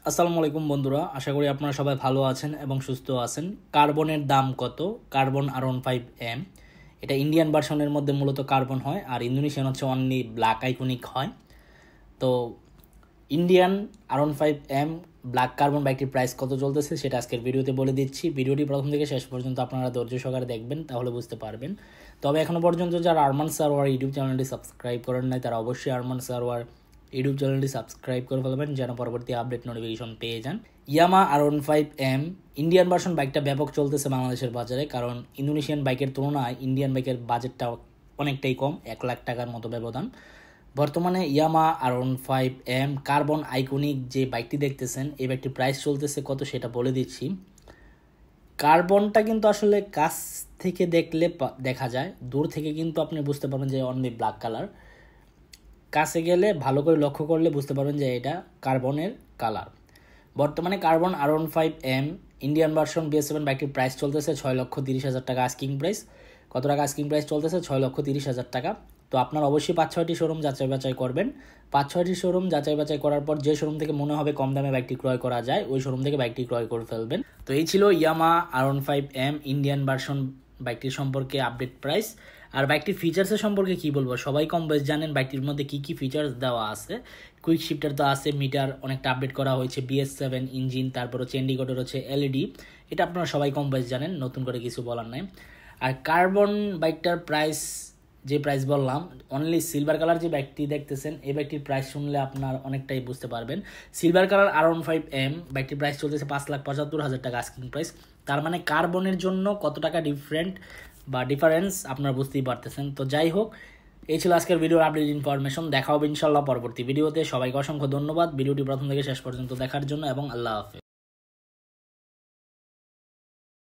আসসালামু আলাইকুম বন্ধুরা, আশা করি আপনারা সবাই ভালো আছেন এবং সুস্থ আছেন। কার্বনের দাম কত? কার্বন R15M, এটা ইন্ডিয়ান ভার্সনের মধ্যে মূলত কার্বন হয়, আর ইন্দোনেশিয়ান হচ্ছে অনলি ব্ল্যাক আইকনিক হয়। তো ইন্ডিয়ান R15M ব্ল্যাক কার্বন বাইকটির প্রাইস কত চলতেছে সেটা আজকের ভিডিওতে বলে দিচ্ছি। ভিডিওটি প্রথম থেকে শেষ পর্যন্ত আপনারা ধৈর্য সহকারে দেখবেন, তাহলে বুঝতে পারবেন। তবে এখনও পর্যন্ত যারা আরমান সারোয়ার ইউটিউব চ্যানেলটি সাবস্ক্রাইব করেন নাই, তারা অবশ্যই আরমান সারোয়ার ইউটিউব চ্যানেলটি সাবস্ক্রাইব করে ফেলবেন, যেন পরবর্তী আপডেট নোটিফিকেশন পেয়ে যান। ইয়ামা R15M ইন্ডিয়ান ভার্সন বাইকটা ব্যাপক চলতেছে বাংলাদেশের বাজারে, কারণ ইন্দোনেশিয়ান বাইকের তুলনায় ইন্ডিয়ান বাইকের বাজেটটা অনেকটাই কম, 1 লাখ টাকার মতো ব্যবধান। বর্তমানে ইয়ামা R15M কার্বন আইকনিক যে বাইকটি দেখতেছেন, এই বাইকটির প্রাইস চলতেছে কত সেটা বলে দিচ্ছি। কার্বনটা কিন্তু আসলে কাছ থেকে দেখলে দেখা যায়, দূর থেকে কিন্তু আপনি বুঝতে পারবেন যে অনলি ব্ল্যাক কালার। কাছে গেলে ভালো করে লক্ষ্য করলে বুঝতে পারবেন যে এটা কার্বনের কালার। বর্তমানে carbon R15M Indian version BS7 বাইকটির প্রাইস চলতেছে 6,30,000 টাকা আস্কিং প্রাইস। কত টাকা আস্কিং প্রাইস চলতেছে? 6,30,000 টাকা। তো আপনার অবশ্যই 5-6টি শোরুম যাচাই বাছাই করবেন। 5-6টি শোরুম যাচাই বাছাই করার পর যে শোরুম থেকে মনে হবে কম দামে বাইকটি ক্রয় করা যায়, ওই শোরুম থেকে বাইকটি ক্রয় করে ফেলবেন। তো এই ছিল ইয়ামা R15M ইন্ডিয়ান ভার্সন বাইকটির সম্পর্কে আপডেট প্রাইস। আর বাইকটির ফিচার্সের সম্পর্কে কি বলবো, সবাই কম বেশ জানেন বাইকটির মধ্যে কি কি ফিচার্স দেওয়া আছে। কুইক শিফটার তো আছে, মিটার অনেকটা আপডেট করা হয়েছে, BS7 ইঞ্জিন, তারপর হচ্ছে ইন্ডিকেটর হচ্ছে LED, এটা আপনারা সবাই কম বেশ জানেন, নতুন করে কিছু বলার নাই। আর কার্বন বাইকটার প্রাইস যে প্রাইস বললাম, অনলি সিলভার কালার যে বাইকটি দেখতেছেন, এই বাইকটির প্রাইস শুনলে আপনার অনেকটাই বুঝতে পারবেন। সিলভার কালার R15M বাইকটির প্রাইস চলতেছে 5,75,000 টাকা আস্কিং প্রাইস। তার মানে কার্বনের জন্য কত টাকা ডিফারেন্স আপনারা বুঝতেই পারতেছেন। তো যাই হোক, এই ছিল আজকের ভিডিওর আপডেট ইনফরমেশন। দেখা হবে ইনশাল্লাহ পরবর্তী ভিডিওতে। সবাইকে অসংখ্য ধন্যবাদ ভিডিওটি প্রথম থেকে শেষ পর্যন্ত দেখার জন্য, এবং আল্লাহ হাফেজ।